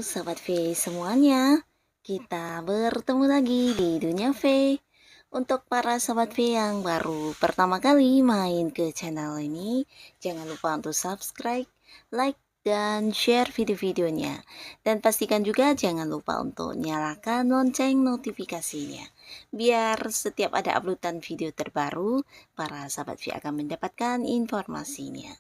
Sobat V semuanya, kita bertemu lagi di Dunia V. Untuk para Sobat V yang baru pertama kali main ke channel ini, jangan lupa untuk subscribe, like, dan share video-videonya. Dan pastikan juga jangan lupa untuk nyalakan lonceng notifikasinya. Biar setiap ada uploadan video terbaru, para Sobat V akan mendapatkan informasinya.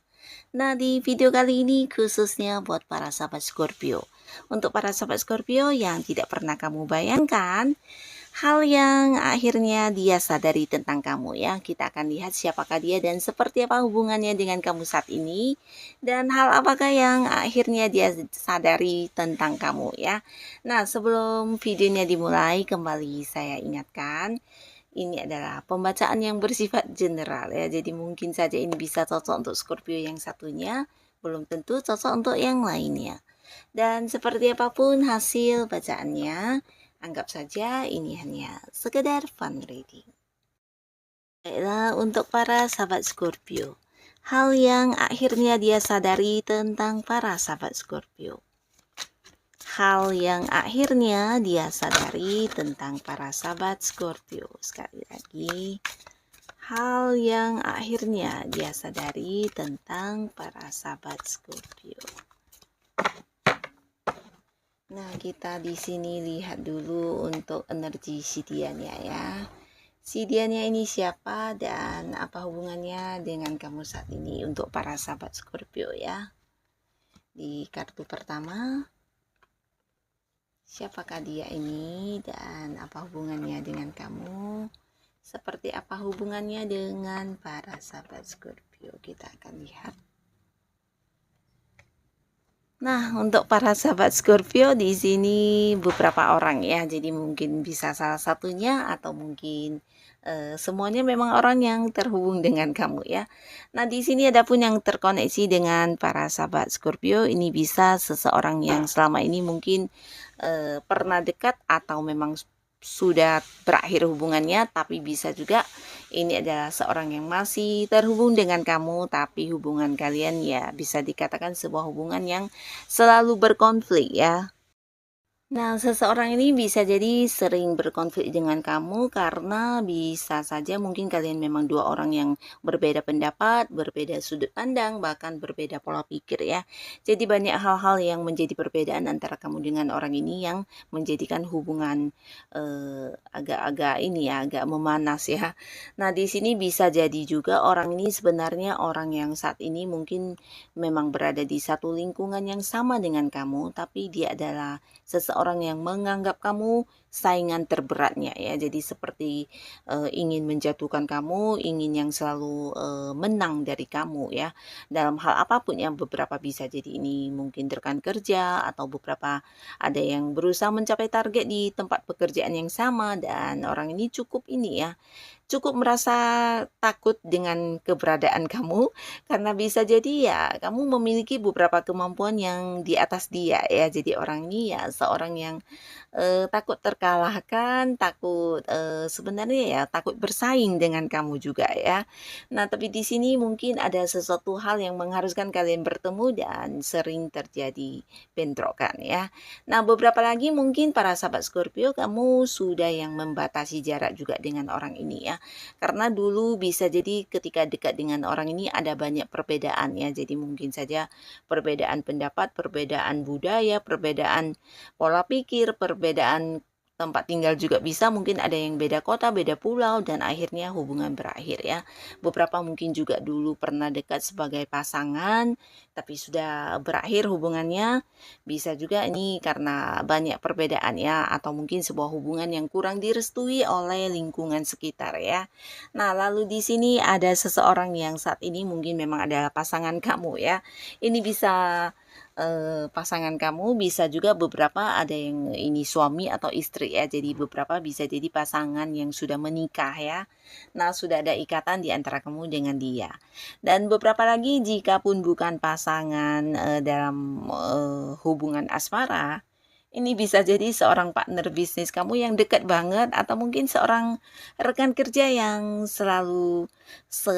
Nah, di video kali ini khususnya buat para sahabat Scorpio. Untuk para sahabat Scorpio yang tidak pernah kamu bayangkan, hal yang akhirnya dia sadari tentang kamu ya. Kita akan lihat siapakah dia dan seperti apa hubungannya dengan kamu saat ini. Dan hal apakah yang akhirnya dia sadari tentang kamu ya. Nah, sebelum videonya dimulai, kembali saya ingatkan, ini adalah pembacaan yang bersifat general ya. Jadi mungkin saja ini bisa cocok untuk Scorpio yang satunya, belum tentu cocok untuk yang lainnya. Dan seperti apapun hasil bacaannya, anggap saja ini hanya sekedar fun reading. Baiklah, untuk para sahabat Scorpio, hal yang akhirnya dia sadari tentang para sahabat Scorpio. Hal yang akhirnya dia sadari tentang para sahabat Scorpio. Sekali lagi, hal yang akhirnya dia sadari tentang para sahabat Scorpio. Nah, kita di sini lihat dulu untuk energi si Dianya ya. Si Dianya ini siapa dan apa hubungannya dengan kamu saat ini untuk para sahabat Scorpio ya. Di kartu pertama, siapakah dia ini dan apa hubungannya dengan kamu? Seperti apa hubungannya dengan para sahabat Scorpio? Kita akan lihat. Nah, untuk para sahabat Scorpio di sini beberapa orang ya. Jadi mungkin bisa salah satunya atau mungkin semuanya memang orang yang terhubung dengan kamu ya. Nah, di sini ada pun yang terkoneksi dengan para sahabat Scorpio. Ini bisa seseorang yang selama ini mungkin pernah dekat atau memang sudah berakhir hubungannya, tapi bisa juga ini adalah seorang yang masih terhubung dengan kamu, tapi hubungan kalian ya bisa dikatakan sebuah hubungan yang selalu berkonflik ya. Nah, seseorang ini bisa jadi sering berkonflik dengan kamu karena bisa saja mungkin kalian memang dua orang yang berbeda pendapat, berbeda sudut pandang, bahkan berbeda pola pikir ya. Jadi banyak hal-hal yang menjadi perbedaan antara kamu dengan orang ini yang menjadikan hubungan agak-agak ini ya, agak memanas ya. Nah, di sini bisa jadi juga orang ini sebenarnya orang yang saat ini mungkin memang berada di satu lingkungan yang sama dengan kamu, tapi dia adalah seseorang yang menganggap kamu saingan terberatnya ya. Jadi seperti ingin menjatuhkan kamu, ingin yang selalu menang dari kamu ya. Dalam hal apapun yang beberapa bisa jadi ini mungkin rekan kerja atau beberapa ada yang berusaha mencapai target di tempat pekerjaan yang sama dan orang ini cukup ini ya. Cukup merasa takut dengan keberadaan kamu karena bisa jadi ya kamu memiliki beberapa kemampuan yang di atas dia ya. Jadi orang ini ya seorang yang takut terkalahkan, takut sebenarnya ya takut bersaing dengan kamu juga ya. Nah, tapi di sini mungkin ada sesuatu hal yang mengharuskan kalian bertemu dan sering terjadi bentrokan ya. Nah, beberapa lagi mungkin para sahabat Scorpio kamu sudah yang membatasi jarak juga dengan orang ini ya. Karena dulu bisa jadi ketika dekat dengan orang ini ada banyak perbedaan ya. Jadi mungkin saja perbedaan pendapat, perbedaan budaya, perbedaan pola pikir, perbedaan tempat tinggal juga bisa, mungkin ada yang beda kota, beda pulau, dan akhirnya hubungan berakhir ya. Beberapa mungkin juga dulu pernah dekat sebagai pasangan, tapi sudah berakhir hubungannya. Bisa juga ini karena banyak perbedaan ya, atau mungkin sebuah hubungan yang kurang direstui oleh lingkungan sekitar ya. Nah, lalu di sini ada seseorang yang saat ini mungkin memang adalah pasangan kamu ya. Ini bisa pasangan kamu, bisa juga beberapa ada yang ini suami atau istri ya. Jadi beberapa bisa jadi pasangan yang sudah menikah ya. Nah, sudah ada ikatan di antara kamu dengan dia. Dan beberapa lagi jika pun bukan pasangan dalam hubungan asmara, Ini bisa jadi seorang partner bisnis kamu yang dekat banget atau mungkin seorang rekan kerja yang selalu se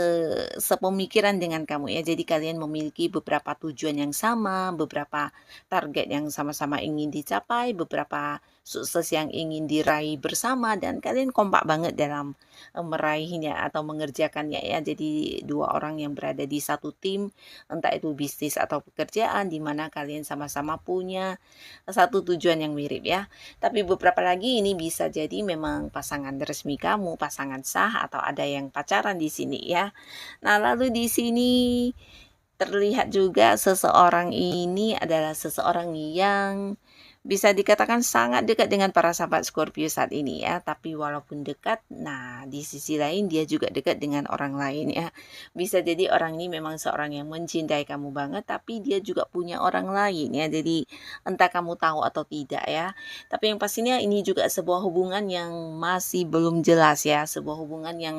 sepemikiran dengan kamu ya. Jadi kalian memiliki beberapa tujuan yang sama, beberapa target yang sama-sama ingin dicapai, beberapa sukses yang ingin diraih bersama dan kalian kompak banget dalam meraihnya atau mengerjakannya ya. Jadi dua orang yang berada di satu tim, entah itu bisnis atau pekerjaan di mana kalian sama-sama punya satu tujuan yang mirip ya. Tapi beberapa lagi ini bisa jadi memang pasangan resmi kamu, pasangan sah atau ada yang pacaran di sini ya. Nah, lalu di sini terlihat juga seseorang ini adalah seseorang yang bisa dikatakan sangat dekat dengan para sahabat Scorpio saat ini ya, tapi walaupun dekat, nah di sisi lain dia juga dekat dengan orang lain ya. Bisa jadi orang ini memang seorang yang mencintai kamu banget, tapi dia juga punya orang lain ya. Jadi entah kamu tahu atau tidak ya. Tapi yang pastinya ini juga sebuah hubungan yang masih belum jelas ya, sebuah hubungan yang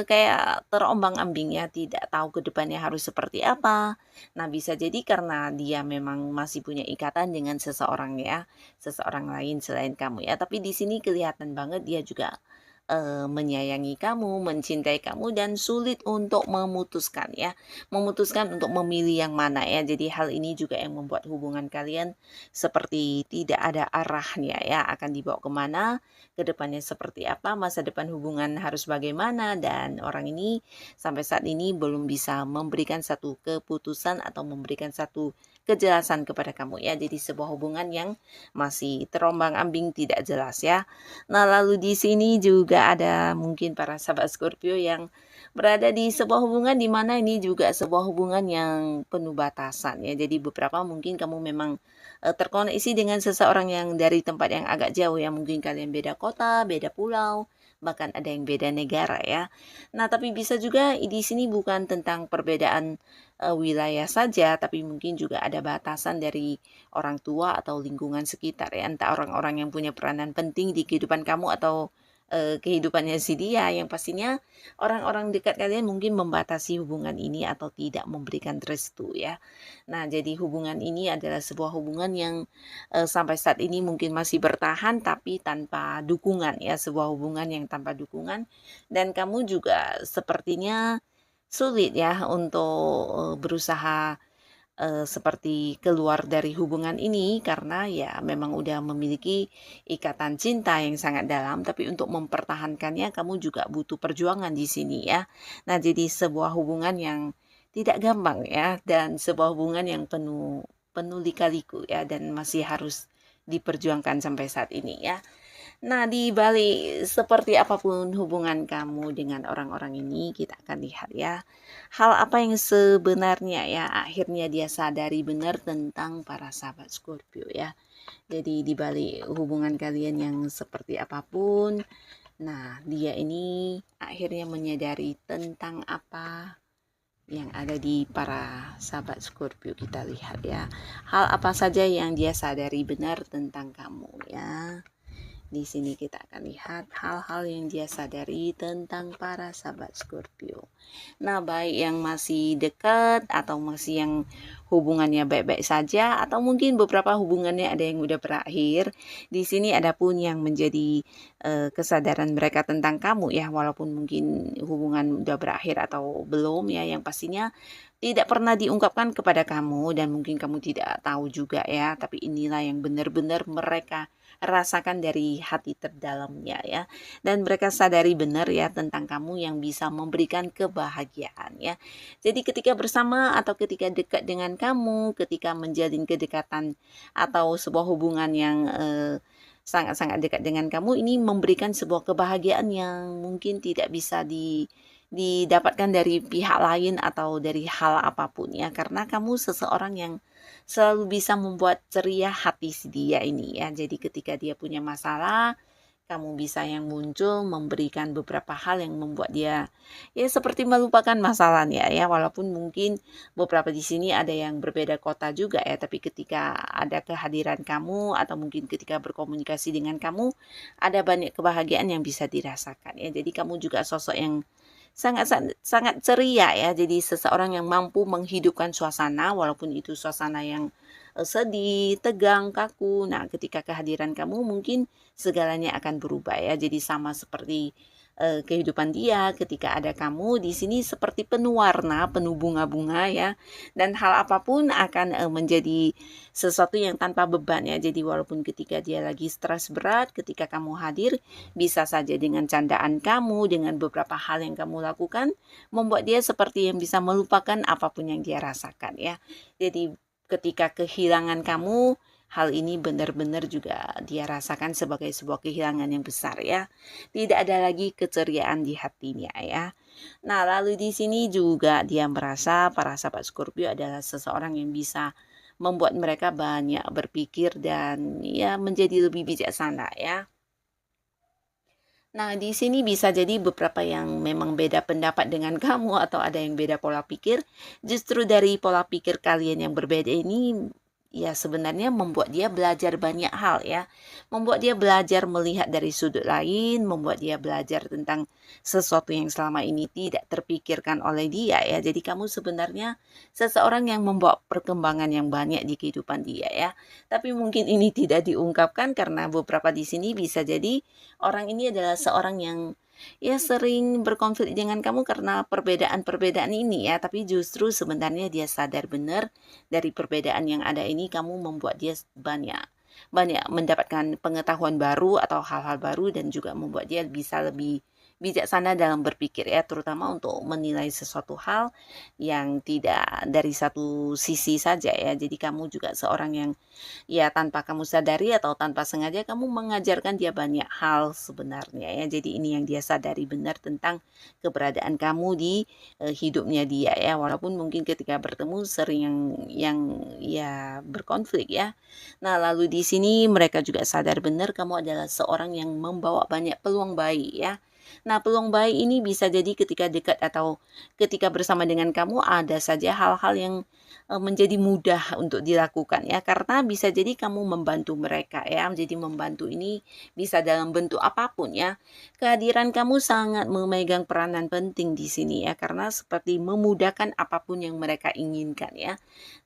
kayak terombang-ambing ya, tidak tahu ke depannya harus seperti apa. Nah, bisa jadi karena dia memang masih punya ikatan dengan seseorang ya, seseorang lain selain kamu ya. Tapi di sini kelihatan banget dia juga menyayangi kamu, mencintai kamu dan sulit untuk memutuskan ya. Memutuskan untuk memilih yang mana ya. Jadi hal ini juga yang membuat hubungan kalian seperti tidak ada arahnya ya, akan dibawa kemana, ke depannya seperti apa, masa depan hubungan harus bagaimana dan orang ini sampai saat ini belum bisa memberikan satu keputusan atau memberikan satu kejelasan kepada kamu ya. Jadi sebuah hubungan yang masih terombang-ambing tidak jelas ya. Nah, lalu di sini juga ada mungkin para sahabat Scorpio yang berada di sebuah hubungan di mana ini juga sebuah hubungan yang penuh batasan ya. Jadi beberapa mungkin kamu memang terkoneksi dengan seseorang yang dari tempat yang agak jauh ya. Mungkin kalian beda kota, beda pulau, bahkan ada yang beda negara ya. Nah, tapi bisa juga di sini bukan tentang perbedaan wilayah saja, tapi mungkin juga ada batasan dari orang tua atau lingkungan sekitar ya, entah orang-orang yang punya peranan penting di kehidupan kamu atau kehidupannya si dia, yang pastinya orang-orang dekat kalian mungkin membatasi hubungan ini atau tidak memberikan restu ya. Nah, jadi hubungan ini adalah sebuah hubungan yang sampai saat ini mungkin masih bertahan tapi tanpa dukungan ya, sebuah hubungan yang tanpa dukungan dan kamu juga sepertinya sulit ya untuk berusaha seperti keluar dari hubungan ini karena ya memang udah memiliki ikatan cinta yang sangat dalam, tapi untuk mempertahankannya kamu juga butuh perjuangan di sini ya. Nah, jadi sebuah hubungan yang tidak gampang ya dan sebuah hubungan yang penuh penuh lika-liku ya dan masih harus diperjuangkan sampai saat ini ya. Nah, di balik seperti apapun hubungan kamu dengan orang-orang ini, kita akan lihat ya, hal apa yang sebenarnya ya akhirnya dia sadari benar tentang para sahabat Scorpio ya. Jadi di balik hubungan kalian yang seperti apapun, nah dia ini akhirnya menyadari tentang apa yang ada di para sahabat Scorpio. Kita lihat ya, hal apa saja yang dia sadari benar tentang kamu ya. Di sini kita akan lihat hal-hal yang dia sadari tentang para sahabat Scorpio. Nah, baik yang masih dekat atau masih yang hubungannya baik-baik saja atau mungkin beberapa hubungannya ada yang udah berakhir. Di sini ada pun yang menjadi kesadaran mereka tentang kamu ya, walaupun mungkin hubungan udah berakhir atau belum ya, yang pastinya tidak pernah diungkapkan kepada kamu dan mungkin kamu tidak tahu juga ya, tapi inilah yang benar-benar mereka rasakan dari hati terdalamnya ya, dan mereka sadari benar ya tentang kamu yang bisa memberikan kebahagiaan ya. Jadi ketika bersama atau ketika dekat dengan kamu, ketika menjalin kedekatan atau sebuah hubungan yang sangat-sangat dekat dengan kamu, ini memberikan sebuah kebahagiaan yang mungkin tidak bisa didapatkan dari pihak lain atau dari hal apapun ya, karena kamu seseorang yang selalu bisa membuat ceria hati si dia ini ya. Jadi ketika dia punya masalah, kamu bisa yang muncul memberikan beberapa hal yang membuat dia ya seperti melupakan masalahnya ya, walaupun mungkin beberapa di sini ada yang berbeda kota juga ya, tapi ketika ada kehadiran kamu atau mungkin ketika berkomunikasi dengan kamu, ada banyak kebahagiaan yang bisa dirasakan ya. Jadi kamu juga sosok yang sangat sangat sangat ceria ya. Jadi seseorang yang mampu menghidupkan suasana walaupun itu suasana yang sedih, tegang, kaku. Nah, ketika kehadiran kamu mungkin segalanya akan berubah ya. Jadi sama seperti kehidupan dia ketika ada kamu di sini seperti penuh warna, penuh bunga-bunga ya. Dan hal apapun akan menjadi sesuatu yang tanpa beban ya. Jadi walaupun ketika dia lagi stres berat, ketika kamu hadir, bisa saja dengan candaan kamu, dengan beberapa hal yang kamu lakukan, membuat dia seperti yang bisa melupakan apapun yang dia rasakan ya. Jadi ketika kehilangan kamu, hal ini benar-benar juga dia rasakan sebagai sebuah kehilangan yang besar ya. Tidak ada lagi keceriaan di hatinya ya. Nah, lalu di sini juga dia merasa para sahabat Scorpio adalah seseorang yang bisa membuat mereka banyak berpikir dan ya menjadi lebih bijaksana ya. Nah, di sini bisa jadi beberapa yang memang beda pendapat dengan kamu atau ada yang beda pola pikir. Justru dari pola pikir kalian yang berbeda ini ya sebenarnya membuat dia belajar banyak hal ya. Membuat dia belajar melihat dari sudut lain, membuat dia belajar tentang sesuatu yang selama ini tidak terpikirkan oleh dia ya. Jadi kamu sebenarnya seseorang yang membawa perkembangan yang banyak di kehidupan dia ya. Tapi mungkin ini tidak diungkapkan karena beberapa di sini bisa jadi orang ini adalah seorang yang ya sering berkonflik dengan kamu karena perbedaan-perbedaan ini ya, tapi justru sebenarnya dia sadar benar dari perbedaan yang ada ini kamu membuat dia banyak banyak mendapatkan pengetahuan baru atau hal-hal baru dan juga membuat dia bisa lebih bijaksana dalam berpikir ya, terutama untuk menilai sesuatu hal yang tidak dari satu sisi saja ya. Jadi kamu juga seorang yang ya tanpa kamu sadari atau tanpa sengaja kamu mengajarkan dia banyak hal sebenarnya ya. Jadi ini yang dia sadari benar tentang keberadaan kamu di hidupnya dia ya. Walaupun mungkin ketika bertemu sering yang ya berkonflik ya. Nah, lalu di sini mereka juga sadar benar kamu adalah seorang yang membawa banyak peluang baik ya. Nah, peluang baik ini bisa jadi ketika dekat atau ketika bersama dengan kamu ada saja hal-hal yang menjadi mudah untuk dilakukan ya, karena bisa jadi kamu membantu mereka ya. Jadi membantu ini bisa dalam bentuk apapun ya. Kehadiran kamu sangat memegang peranan penting di sini ya, karena seperti memudahkan apapun yang mereka inginkan ya.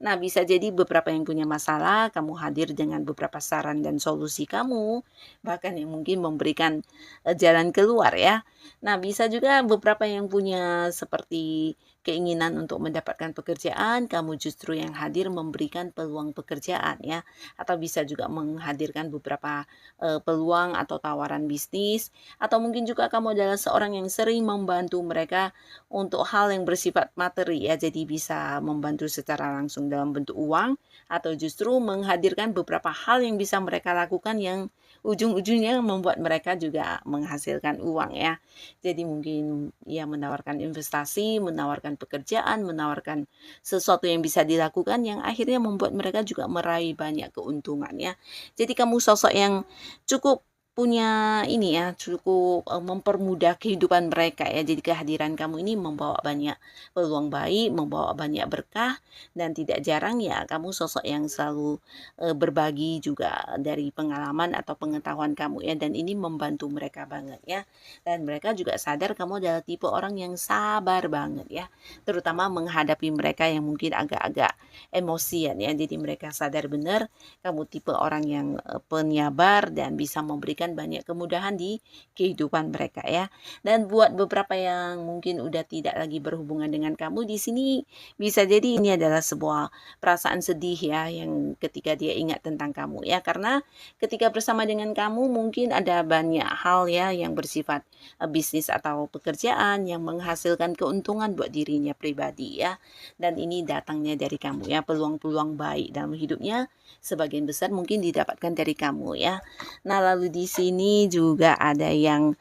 Nah, bisa jadi beberapa yang punya masalah, kamu hadir dengan beberapa saran dan solusi kamu, bahkan yang mungkin memberikan jalan keluar ya. Nah, bisa juga beberapa yang punya seperti keinginan untuk mendapatkan pekerjaan, kamu justru yang hadir memberikan peluang pekerjaan ya. Atau bisa juga menghadirkan beberapa peluang atau tawaran bisnis, atau mungkin juga kamu adalah seorang yang sering membantu mereka untuk hal yang bersifat materi ya. Jadi bisa membantu secara langsung dalam bentuk uang atau justru menghadirkan beberapa hal yang bisa mereka lakukan yang ujung-ujungnya membuat mereka juga menghasilkan uang ya. Jadi mungkin ya menawarkan investasi, menawarkan pekerjaan, menawarkan sesuatu yang bisa dilakukan yang akhirnya membuat mereka juga meraih banyak keuntungan ya. Jadi kamu sosok yang cukup punya ini ya, cukup mempermudah kehidupan mereka ya. Jadi kehadiran kamu ini membawa banyak peluang baik, membawa banyak berkah, dan tidak jarang ya kamu sosok yang selalu berbagi juga dari pengalaman atau pengetahuan kamu ya, dan ini membantu mereka banget ya. Dan mereka juga sadar kamu adalah tipe orang yang sabar banget ya, terutama menghadapi mereka yang mungkin agak-agak emosian ya. Jadi mereka sadar benar kamu tipe orang yang penyabar dan bisa memberikan banyak kemudahan di kehidupan mereka ya. Dan buat beberapa yang mungkin udah tidak lagi berhubungan dengan kamu di sini, bisa jadi ini adalah sebuah perasaan sedih ya yang ketika dia ingat tentang kamu ya, karena ketika bersama dengan kamu mungkin ada banyak hal ya yang bersifat bisnis atau pekerjaan yang menghasilkan keuntungan buat dirinya pribadi ya. Dan ini datangnya dari kamu ya, peluang-peluang baik dalam hidupnya sebagian besar mungkin didapatkan dari kamu ya. Nah, lalu di sini juga ada yang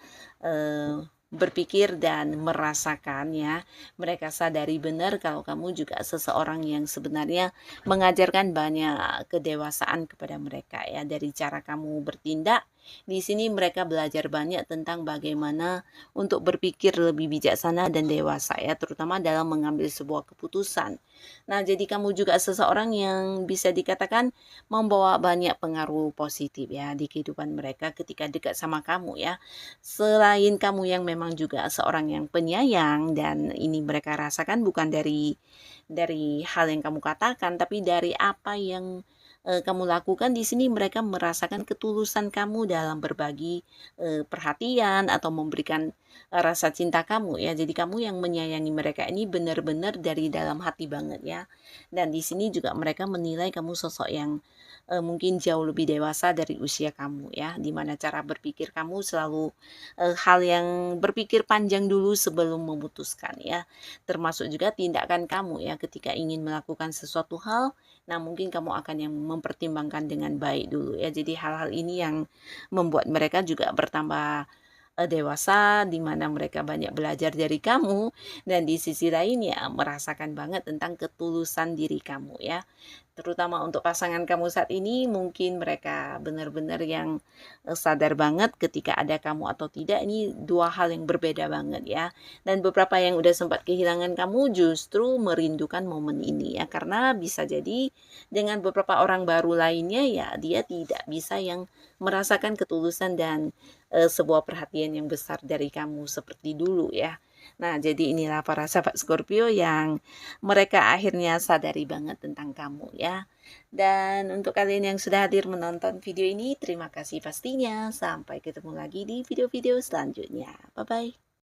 berpikir dan merasakan ya. Mereka sadari benar kalau kamu juga seseorang yang sebenarnya mengajarkan banyak kedewasaan kepada mereka ya, dari cara kamu bertindak Di sini mereka belajar banyak tentang bagaimana untuk berpikir lebih bijaksana dan dewasa ya, terutama dalam mengambil sebuah keputusan. Nah, jadi kamu juga seseorang yang bisa dikatakan membawa banyak pengaruh positif ya di kehidupan mereka ketika dekat sama kamu ya. Selain kamu yang memang juga seorang yang penyayang, dan ini mereka rasakan bukan dari hal yang kamu katakan, tapi dari apa yang kamu lakukan. Di sini mereka merasakan ketulusan kamu dalam berbagi perhatian atau memberikan rasa cinta kamu ya. Jadi kamu yang menyayangi mereka ini benar-benar dari dalam hati banget ya. Dan di sini juga mereka menilai kamu sosok yang mungkin jauh lebih dewasa dari usia kamu ya. Dimana cara berpikir kamu selalu hal yang berpikir panjang dulu sebelum memutuskan ya. Termasuk juga tindakan kamu ya ketika ingin melakukan sesuatu hal. Nah, mungkin kamu akan yang mempertimbangkan dengan baik dulu ya. Jadi hal-hal ini yang membuat mereka juga bertambah dewasa, di mana mereka banyak belajar dari kamu, dan di sisi lain ya merasakan banget tentang ketulusan diri kamu ya. Terutama untuk pasangan kamu saat ini, mungkin mereka benar-benar yang sadar banget ketika ada kamu atau tidak, ini dua hal yang berbeda banget ya. Dan beberapa yang udah sempat kehilangan kamu justru merindukan momen ini ya, karena bisa jadi dengan beberapa orang baru lainnya ya dia tidak bisa yang merasakan ketulusan dan sebuah perhatian yang besar dari kamu seperti dulu ya. Nah, jadi inilah para sahabat Scorpio yang mereka akhirnya sadari banget tentang kamu ya. Dan untuk kalian yang sudah hadir menonton video ini, terima kasih pastinya. Sampai ketemu lagi di video-video selanjutnya. Bye-bye.